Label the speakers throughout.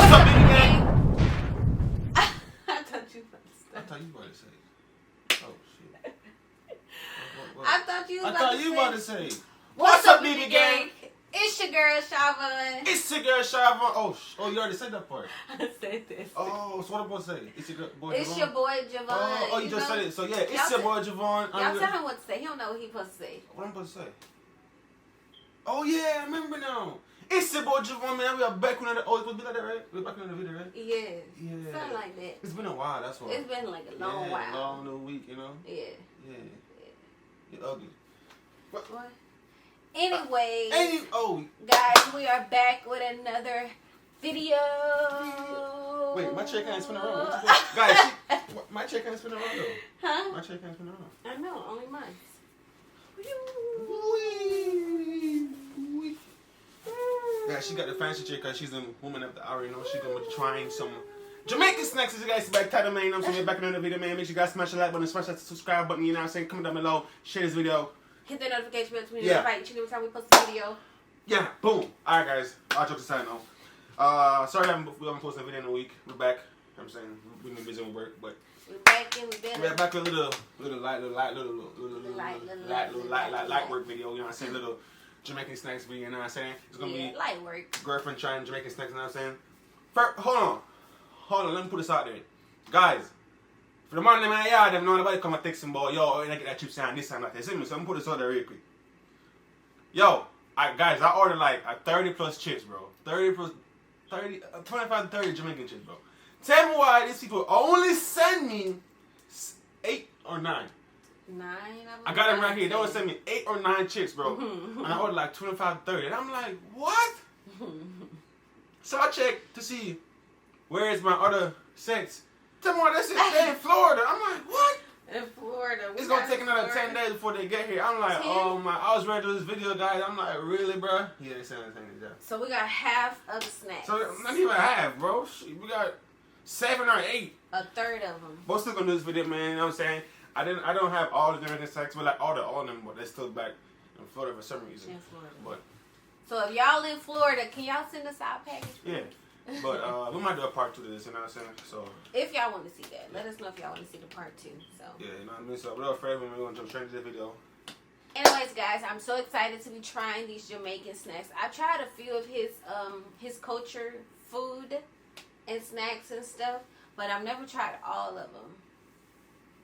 Speaker 1: What's up, baby gang?
Speaker 2: I thought you
Speaker 1: about to say. Oh shit.
Speaker 2: I thought you
Speaker 1: about to say.
Speaker 2: What's up, BB gang? It's your girl Shavon.
Speaker 1: It's your girl Shavon. Oh, you already said that part.
Speaker 2: I said this.
Speaker 1: Oh, so what I'm supposed to say? It's your boy.
Speaker 2: It's your boy Javon.
Speaker 1: Oh, you just said it. So yeah, it's your boy Javon.
Speaker 2: Y'all tell him what to say. He don't know what he's supposed to say.
Speaker 1: What I'm supposed to say? Oh yeah, I remember now. It's your boy Javon, man. We are back with another. Oh, it's supposed to be like that, right? We're back with another video, right?
Speaker 2: Yeah.
Speaker 1: Yeah.
Speaker 2: Something like that.
Speaker 1: It's been a while. That's why.
Speaker 2: It's been like a long while.
Speaker 1: Long little week, you know.
Speaker 2: Yeah.
Speaker 1: You're ugly.
Speaker 2: What? Anyway,
Speaker 1: guys,
Speaker 2: we are back with another video.
Speaker 1: Wait, my chair can't spin around. Guys, my chair can't spin around though.
Speaker 2: Huh?
Speaker 1: My chair can't spin around.
Speaker 2: I know, only mine.
Speaker 1: Guys, she got the fancy chair because she's the woman of the hour, you know. She's gonna be trying some Jamaican snacks as you guys back title, man. I'm saying back in the video, man. Make sure you guys smash the like button, smash that subscribe button, you know what I'm saying? Comment down below, share this video.
Speaker 2: Hit the notification bell to notify each and every time we post a video. Yeah,
Speaker 1: boom. Alright guys, all jokes aside now. Sorry we haven't posted a video in a week. We're back. I'm saying we've been busy with work, but
Speaker 2: we're back and
Speaker 1: we're back with a little light work video, you know what I'm saying? Little Jamaican snacks video, you know what I'm saying? It's gonna be
Speaker 2: light work.
Speaker 1: Girlfriend trying Jamaican snacks, you know what I'm saying? First, hold on, let me put this out there. Guys, for the morning, man, yeah, them know nobody come and text him, boy, yo, and I get that chips and this and that. See me, so I'm gonna put this out there real quick. Yo, guys, I ordered like a 30 plus chips, bro. 25 to 30 Jamaican chips, bro. Tell me why these people only send me 8 or 9.
Speaker 2: 9 of them.
Speaker 1: I got them right here. They only send me 8 or 9 chips, bro. And I ordered like 25 to 30. And I'm like, what? So I checked to see where is my other sets. Tell me why this is in Florida. I'm like, what?
Speaker 2: In Florida.
Speaker 1: It's going to take another 10 days before they get here. I'm like,
Speaker 2: 10?
Speaker 1: oh my. I was ready to do this video, guys. I'm like, really, bro? Yeah, they sent anything.
Speaker 2: So we got half of the snacks.
Speaker 1: So not even half, bro. We got 7 or 8.
Speaker 2: A third of them.
Speaker 1: Both still going to do this video, man. You know what I'm saying? I don't have all the Jamaican snacks, but like all of them, but they're still back in Florida for some reason.
Speaker 2: In Florida.
Speaker 1: But
Speaker 2: so if y'all in Florida, can y'all send us our package?
Speaker 1: Yeah. But we might do a part 2 to this, you know what I'm saying? So
Speaker 2: if y'all want to see that, let us know if y'all want to see the part 2. So
Speaker 1: yeah, you know what I mean? So without further ado, we're gonna jump straight into the video.
Speaker 2: Anyways, guys, I'm so excited to be trying these Jamaican snacks. I tried a few of his culture food and snacks and stuff, but I've never tried all of them.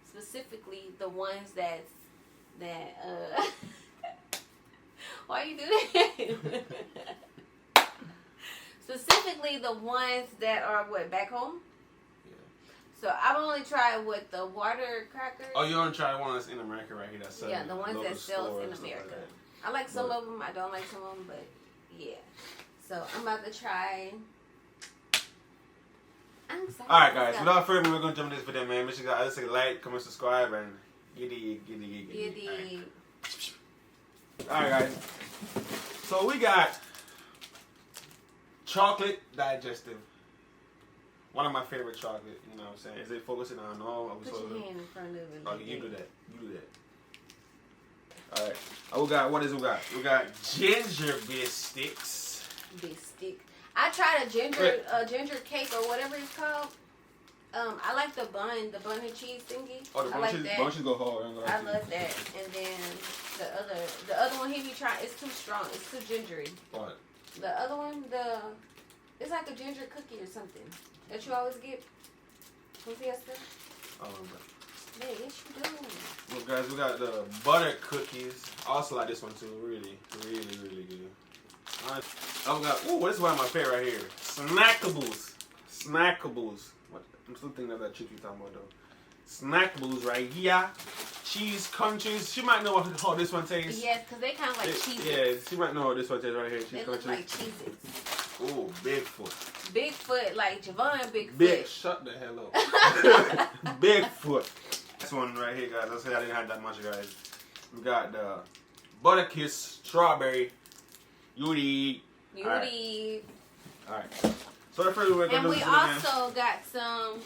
Speaker 2: Specifically the ones that why you do that? Specifically the ones that are what, back home?
Speaker 1: Yeah.
Speaker 2: So I've only tried with the water crackers.
Speaker 1: Oh, you only tried one that's in America right here. That's
Speaker 2: the ones that sells in America.
Speaker 1: Like
Speaker 2: I like some of them. I don't like some of them, but yeah. So I'm about to try. I'm excited.
Speaker 1: Alright guys, without further ado, we're gonna jump into this video, man. Make sure you guys like, comment, subscribe, and giddy. Alright guys. So we got chocolate digestive. One of my favorite chocolate, you know what I'm saying? Is it focusing on all?
Speaker 2: Put your hand in front of it.
Speaker 1: Oh, you do that. Alright. What is it we got? We got ginger biscuits.
Speaker 2: Biscuit. I tried a ginger cake or whatever it's called. I like the bun and cheese thingy.
Speaker 1: Oh, the bun cheese go hard.
Speaker 2: I love that. And then the other one he be trying, it's too strong. It's too gingery.
Speaker 1: What?
Speaker 2: The other one, it's like a ginger cookie or something that you always get from Fiesta.
Speaker 1: Oh,
Speaker 2: man, what you doing?
Speaker 1: Well, guys, we got the butter cookies. I also like this one too. Really good. Oh, we got, this is one of my favorite right here. Snackables. What? I'm still thinking of that chip you're talking about though. Snackables right here. Cheese crunches. She might know how this one tastes.
Speaker 2: Yes, because they kind of like cheeses.
Speaker 1: Yeah, she might know how this one tastes right here. Cheese crunches.
Speaker 2: Look like cheeses.
Speaker 1: Oh, Bigfoot.
Speaker 2: Bigfoot, like Javon Bigfoot.
Speaker 1: Shut the hell up. Bigfoot. This one right here, guys. I said I didn't have that much, guys. We got the Butterkiss Strawberry. Alright. So the first we're gonna do.
Speaker 2: And we also got some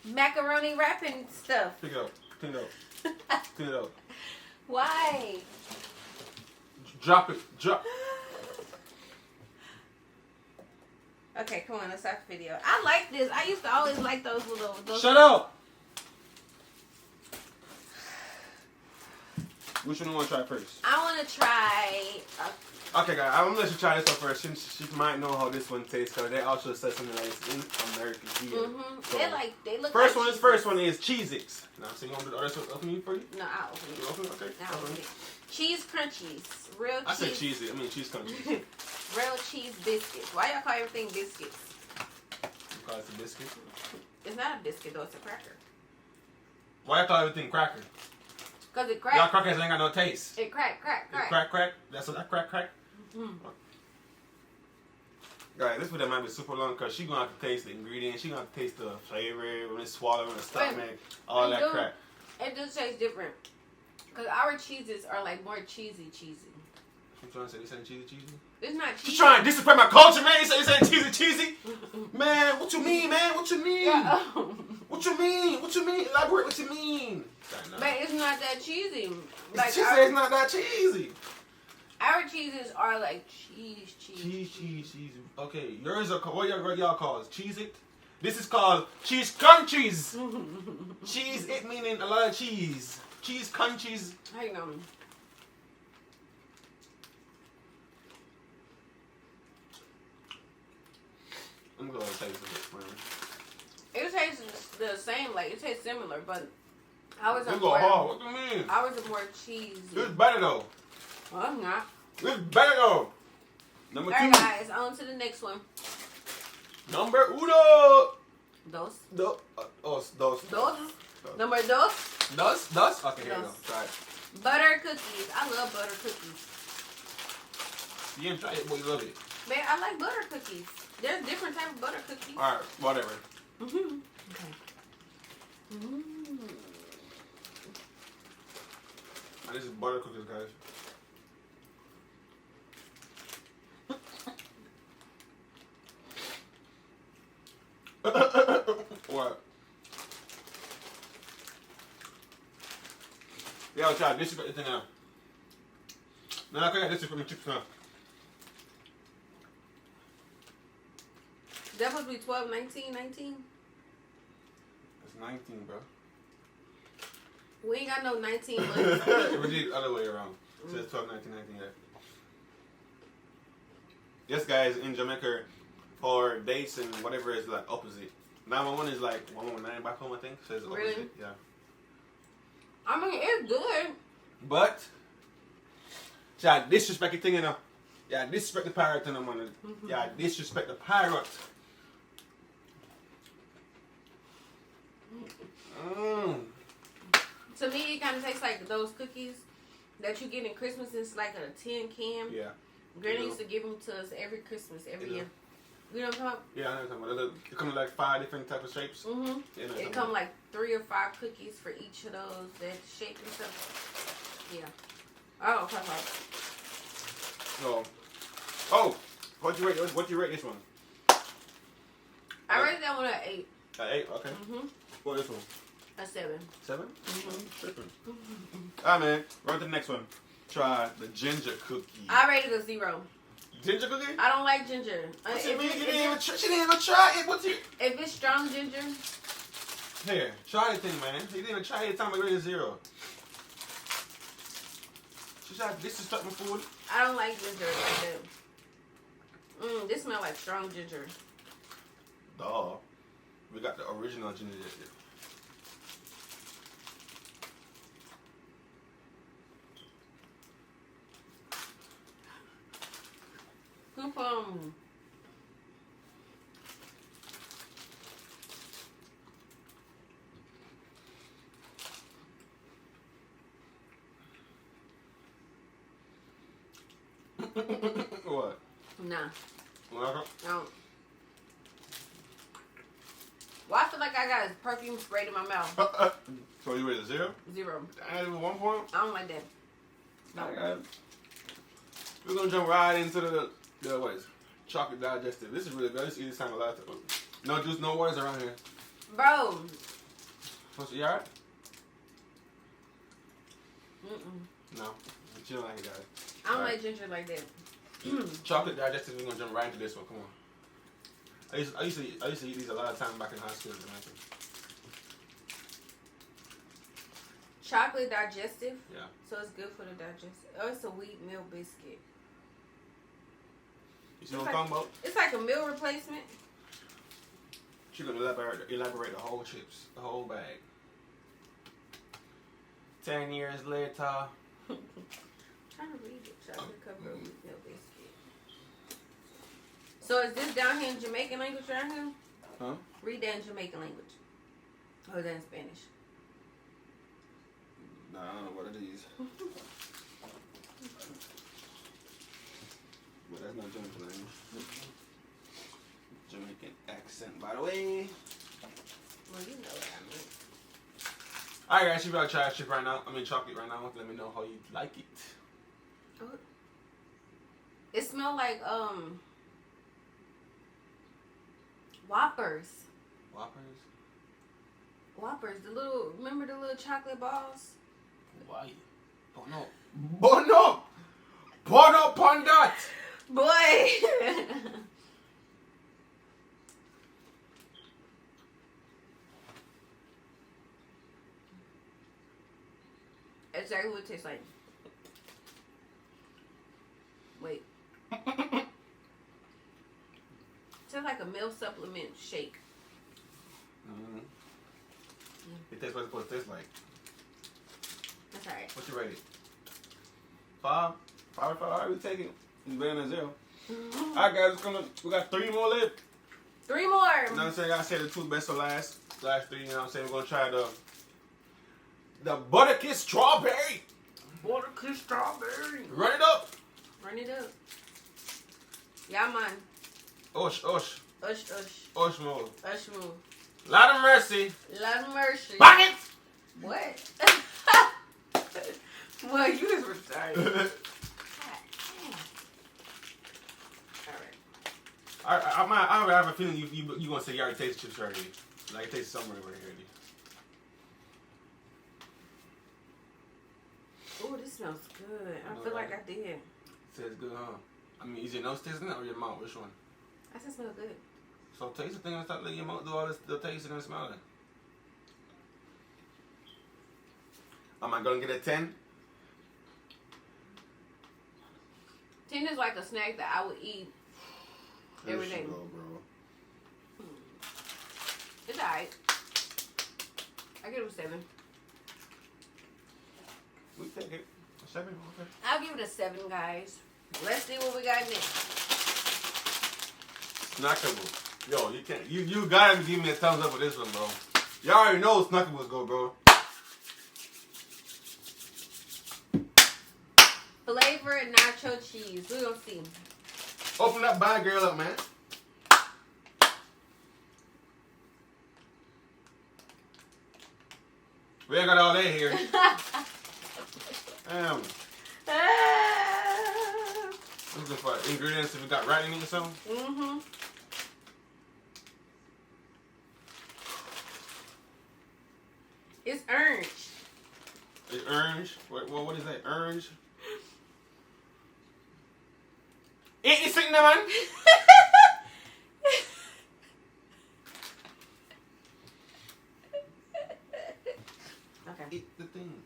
Speaker 2: macaroni wrapping stuff.
Speaker 1: Pick it up. Clean it up.
Speaker 2: Why?
Speaker 1: Drop it.
Speaker 2: Okay, come on, let's start the video. I like this. I used to always like those little.
Speaker 1: Shut up! Which one do you want to try first?
Speaker 2: I want to try.
Speaker 1: Okay, guys, I'm gonna let you try this one first. She might know how this one tastes because they also said something like it's in America here.
Speaker 2: So they look.
Speaker 1: First
Speaker 2: like
Speaker 1: one is Cheez-Its. Now, so you want to do the other one open you for you?
Speaker 2: No, I'll open it.
Speaker 1: You open it? Okay.
Speaker 2: I'll open it. Cheese crunchies, real cheese.
Speaker 1: I said Cheez-It. I mean cheese crunchies.
Speaker 2: Real cheese biscuits. Why y'all call everything biscuits?
Speaker 1: Because it's a biscuit.
Speaker 2: It's not a biscuit though. It's a cracker.
Speaker 1: Why y'all call everything cracker?
Speaker 2: Cause it crack.
Speaker 1: Y'all crackers ain't got no taste.
Speaker 2: It crack.
Speaker 1: Crack. That's what that crack. Guys, this video might be super long because she gonna have to taste the ingredients. She gonna have to taste the flavor when it's swallowed in the stomach, all that crap.
Speaker 2: It does taste different. Cause our cheeses are like more cheesy.
Speaker 1: I'm trying to say this ain't cheesy.
Speaker 2: It's not cheesy.
Speaker 1: She trying to disrespect my culture, man. You say this ain't cheesy. Man, what you mean, man? What you mean? What you mean? What you mean? Elaborate what you mean.
Speaker 2: But it's not that cheesy. Like
Speaker 1: she said it's not that cheesy.
Speaker 2: Our cheeses are like cheese.
Speaker 1: Cheese. Okay, yours are called, what y'all call it? Cheez-It? This is called cheese crunchies. Cheese, it meaning a lot of cheese. Cheese crunchies.
Speaker 2: Hang on.
Speaker 1: I'm gonna taste it, man.
Speaker 2: It tastes the same, like it tastes similar, but ours are
Speaker 1: You go
Speaker 2: more.
Speaker 1: hard. What do you mean?
Speaker 2: Ours are more cheesy.
Speaker 1: It's better though.
Speaker 2: Well, it's not.
Speaker 1: It's better though. Number 2.
Speaker 2: Alright, guys, on to the next one.
Speaker 1: Number uno.
Speaker 2: Dos.
Speaker 1: Dos.
Speaker 2: Number dos.
Speaker 1: Dos? Okay, here you go.
Speaker 2: Dos.
Speaker 1: Try it.
Speaker 2: Butter cookies. I love butter cookies.
Speaker 1: You didn't try it, boy. You love it.
Speaker 2: Man, I like butter cookies. There's different type of butter cookies.
Speaker 1: Alright, whatever.
Speaker 2: Okay.
Speaker 1: Now, this is butter cookies, guys. What? Yeah, I'll try. This is the thing now. No, I can't. This is for the chips now.
Speaker 2: That must be 12, 19, 19.
Speaker 1: It's 19, bro.
Speaker 2: We ain't got no 19 months.
Speaker 1: We did the other way around. It says 12, 19, 19, yeah. Yes, guys, in Jamaica, for dates and whatever is like opposite. 911 is like 119 back home, I think. So it's opposite.
Speaker 2: Really?
Speaker 1: Yeah.
Speaker 2: I mean, it's good.
Speaker 1: But, yeah, disrespect the thing, you know. Yeah, disrespect the pirate, you know, man. Yeah, disrespect the pirate.
Speaker 2: To me, it kind of tastes like those cookies that you get in Christmas. It's like a tin can.
Speaker 1: Yeah.
Speaker 2: Granny used to give them to us every Christmas, every year. You know what I'm talking about?
Speaker 1: Yeah, I know what you're talking about. It comes in like 5 different types of shapes.
Speaker 2: Mm-hmm.
Speaker 1: Yeah,
Speaker 2: It come like 3 or 5 cookies for each of those that shape and stuff. Yeah. Oh, okay.
Speaker 1: So, what you rate this one?
Speaker 2: I rated that one at 8.
Speaker 1: 8, okay. What this one?
Speaker 2: A 7.
Speaker 1: 7? Alright, man. Right to the next one. Try the ginger cookie.
Speaker 2: I rated a 0.
Speaker 1: Ginger cookie?
Speaker 2: I don't like ginger.
Speaker 1: What you mean? She didn't even try it. What's it?
Speaker 2: If it's strong ginger.
Speaker 1: Here, try the thing, man. You didn't even try it. Time I rated 0. She tried to disrespect my food.
Speaker 2: I don't like ginger like that. This smells like strong ginger.
Speaker 1: Duh. We got the original ginger. What?
Speaker 2: Nah.
Speaker 1: Well,
Speaker 2: No. Well, I feel like I got perfume sprayed in my mouth.
Speaker 1: So you rated 0?
Speaker 2: 0.
Speaker 1: I gave it 1 point.
Speaker 2: I don't like that. No.
Speaker 1: Alright. We're gonna jump right into the what is it? Chocolate digestive. This is really good. I used to eat this time a lot. No juice, no waters around here.
Speaker 2: Bro.
Speaker 1: So you alright?
Speaker 2: Mm-mm.
Speaker 1: No. She don't like it, guys.
Speaker 2: I don't like ginger like that.
Speaker 1: Chocolate digestive. We're gonna jump right into this one. Come on. I used to eat these a lot of time back in high school. Jamaican.
Speaker 2: Chocolate digestive.
Speaker 1: Yeah.
Speaker 2: So it's good for the digestive. Oh, it's a wheat meal biscuit.
Speaker 1: You see what I'm talking about?
Speaker 2: It's like a meal replacement.
Speaker 1: She's gonna elaborate the whole chips, the whole bag. 10 years later.
Speaker 2: Trying to read it. Chocolate covered wheat meal biscuit. So is this down here in Jamaican language right here?
Speaker 1: Huh?
Speaker 2: Read that in Jamaican language. Or is that in Spanish?
Speaker 1: Nah, I don't know what it is. But that's not Jamaican language. Jamaican accent, by the way.
Speaker 2: Well, you know what I mean.
Speaker 1: Alright guys, you about to try chip right now. Chocolate right now. Let me know how you like it.
Speaker 2: Oh. It smells like Whoppers. Whoppers. Remember the little chocolate balls?
Speaker 1: Why? Burn up on that.
Speaker 2: Boy. Exactly what it tastes like. Wait. Tastes like a meal supplement shake.
Speaker 1: Mm-hmm. It tastes what it's supposed to taste like.
Speaker 2: That's alright.
Speaker 1: What you rate it? 5? 5 or 5? Alright, we take it. It's better than 0.
Speaker 2: Mm-hmm.
Speaker 1: Alright guys, we got 3 more left.
Speaker 2: 3 more.
Speaker 1: You know what I'm saying? I said the 2 best for last 3, you know what I'm saying? We're gonna try the Butterkiss Strawberry.
Speaker 2: Butterkiss Strawberry.
Speaker 1: Run it up.
Speaker 2: Run it up. Yeah, man.
Speaker 1: Ush.
Speaker 2: Ush.
Speaker 1: Ush move.
Speaker 2: Ush move.
Speaker 1: Lot of mercy.
Speaker 2: Lot of mercy.
Speaker 1: Pocket.
Speaker 2: What? Well, you is retarded. Alright.
Speaker 1: I have a feeling you gonna say you already tasted chips already. Like it tastes somewhere over here.
Speaker 2: Oh, this smells good. I feel like I did.
Speaker 1: It says good, huh? Is your nose tasting it or your mouth? Which one?
Speaker 2: I just smell good.
Speaker 1: So taste the thing and start letting your mouth do all this, the tasting and smelling. Am I gonna get a 10?
Speaker 2: 10 is like a snack that I would eat every day.
Speaker 1: Go, bro.
Speaker 2: It's alright. I give it a 7.
Speaker 1: We take it. A 7, okay.
Speaker 2: I'll give it a 7, guys. Let's see what we got next.
Speaker 1: Snackable. Yo, you can't. You gotta give me a thumbs up for this one, bro. Y'all already know Snackables go, bro.
Speaker 2: Flavor nacho cheese. We're gonna see.
Speaker 1: Open that bad girl up, man. We ain't got all that here. Damn. Looking for ingredients if we got right in it or something.
Speaker 2: Mm-hmm. It's orange.
Speaker 1: It's orange. What is that? Orange? It's sitting there, man.
Speaker 2: Okay.
Speaker 1: Eat the thing.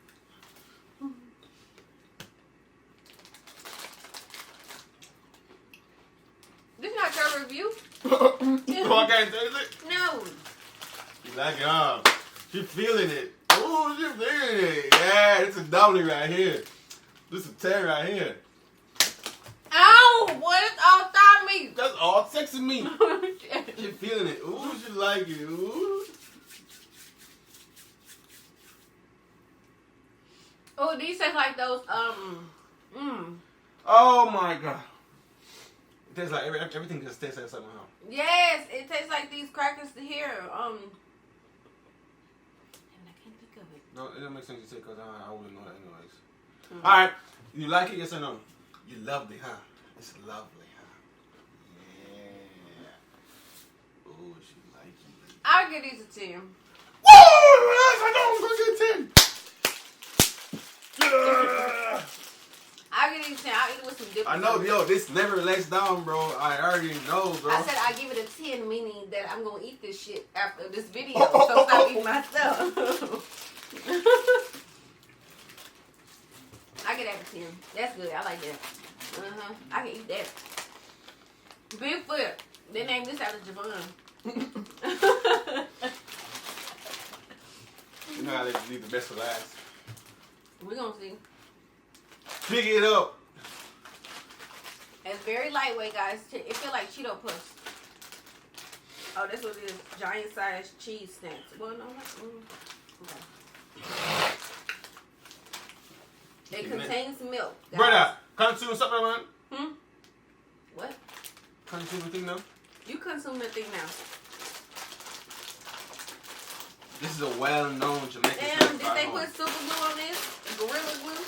Speaker 2: This is not your review.
Speaker 1: Oh, I can't taste it?
Speaker 2: No.
Speaker 1: You like it, huh? She feeling it. Ooh, she feeling it. Yeah, this is doubly right here. This is 10 right here.
Speaker 2: Ow! What is all thought me?
Speaker 1: That's all sex in me. She feeling it. Ooh, she like it. Ooh.
Speaker 2: Oh, these taste like those,
Speaker 1: Oh my god. It tastes like everything just tastes like something else.
Speaker 2: Yes, it tastes like these crackers here. And I can't think of it.
Speaker 1: No, it don't make sense to say because I wouldn't know that anyways. Alright, you like it, yes or no? You loved it, huh? It's lovely, huh? Yeah. Ooh, she like it.
Speaker 2: I'll give these a 10.
Speaker 1: Woo! Yes, I know I'm going to get 10. Yeah.
Speaker 2: I'll give give it a 10. I'll eat it with some dip.
Speaker 1: I know, yo, this never lets down, bro. I already know, bro.
Speaker 2: I said I'll give it a 10, meaning that I'm gonna eat this shit after this video. So stop eating my stuff. I get that a 10. That's good. I like that. I can eat that. Bigfoot. They named this after Javon.
Speaker 1: You know how they leave the best for last.
Speaker 2: We're gonna see.
Speaker 1: Pick it up.
Speaker 2: It's very lightweight, guys. It feel like Cheeto Puffs. Oh, that's what it is. Giant size cheese snacks. Well, no, okay. It contains milk, guys.
Speaker 1: Brother, consume supplement.
Speaker 2: What?
Speaker 1: Consume the thing now.
Speaker 2: You consume the thing now.
Speaker 1: This is a well-known Jamaican snack.
Speaker 2: Damn, did they put super glue on this? Gorilla glue?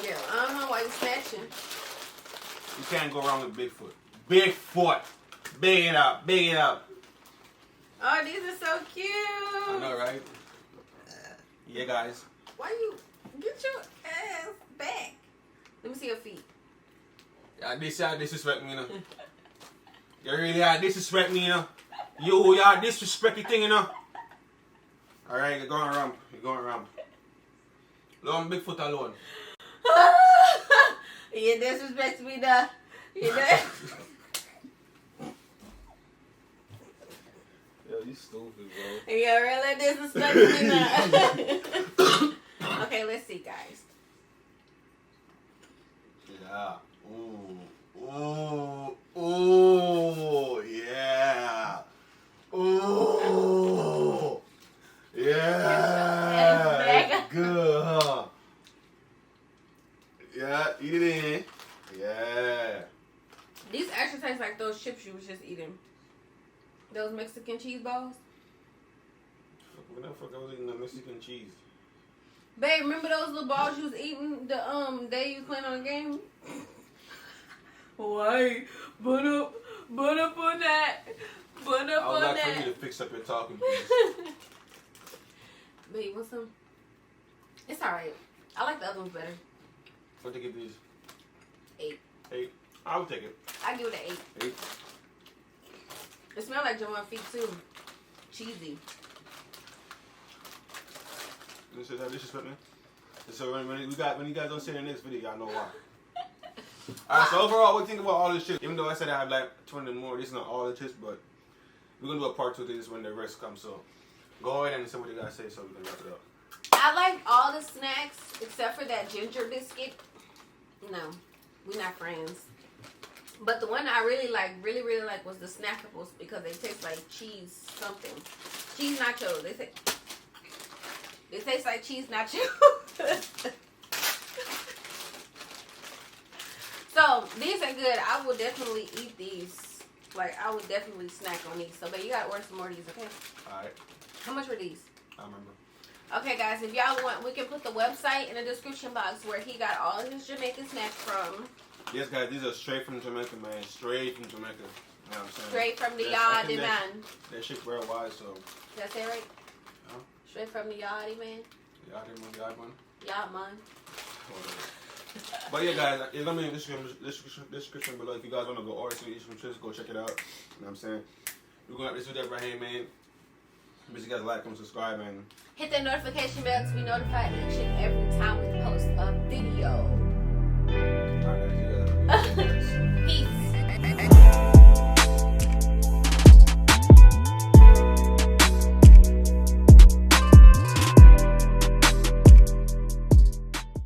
Speaker 2: Yeah, I don't know why you're snatching.
Speaker 1: You can't go wrong with Bigfoot. Bigfoot. Big it up. Big it up.
Speaker 2: Oh, these are so cute.
Speaker 1: I know, right? Yeah, guys.
Speaker 2: Why you get your ass back? Let me see your feet.
Speaker 1: Y'all disrespect me, you know. You really are disrespect me, you know. Y'all disrespect the thing, you know. Alright, you're going around. You're going around. Leave Bigfoot alone.
Speaker 2: You disrespect me now. You know?
Speaker 1: Yo, you stupid, bro.
Speaker 2: You really disrespect me now. Okay, let's see, guys.
Speaker 1: Yeah. Ooh. Ooh. Ooh. Yeah. Ooh. Yeah. Good, huh? Yeah, eat it in. Yeah.
Speaker 2: These actually taste like those chips you was just eating. Those Mexican cheese balls.
Speaker 1: When the fuck I was eating the Mexican cheese?
Speaker 2: Babe, remember those little balls you was eating the day you was playing on the game? Why? Put up on that. Put up
Speaker 1: I would
Speaker 2: on
Speaker 1: like
Speaker 2: that.
Speaker 1: for you to fix up your talking, please.
Speaker 2: Babe, want some? It's alright. I like the other ones better.
Speaker 1: What to give these?
Speaker 2: 8.
Speaker 1: 8. I would take it.
Speaker 2: I give it an 8.
Speaker 1: 8.
Speaker 2: It smells like Javon feet too. Cheesy.
Speaker 1: This is how disrespect me. So when you guys don't see the next video, y'all know why. Alright, so overall, what do you think about all this shit? Even though I said I have like 20 more, this is not all the chips, but we're gonna do a part 2 of this when the rest comes. So go ahead and say what you guys say so we can wrap it up.
Speaker 2: I like all the snacks except for that ginger biscuit. No, we're not friends. But the one I really like was the Snackables because they taste like cheese something. Cheese nachos. They taste like cheese nachos. So these are good. I will definitely eat these. Like I would definitely snack on these. So but you gotta order some more of these, okay?
Speaker 1: Alright.
Speaker 2: How much were these?
Speaker 1: I remember.
Speaker 2: Okay, guys, if y'all want, we can put the website in the description box where he got all of his Jamaican snacks from.
Speaker 1: Yes, guys, these are straight from Jamaica, man. Straight from Jamaica. You know what I'm saying?
Speaker 2: Straight from the yardie man.
Speaker 1: That shit worldwide, so.
Speaker 2: Did I say it right?
Speaker 1: Huh?
Speaker 2: Straight from the yardie man.
Speaker 1: Yardie man.
Speaker 2: Yard man.
Speaker 1: But yeah, guys, it's gonna be in the description below if you guys wanna go order some just go check it out. You know what I'm saying? We're gonna have this video right here, man. Make sure you guys like, comment, subscribe, and
Speaker 2: hit that notification bell to be notified each and every time we post a video.
Speaker 1: alright, guys, you guys.
Speaker 2: Peace.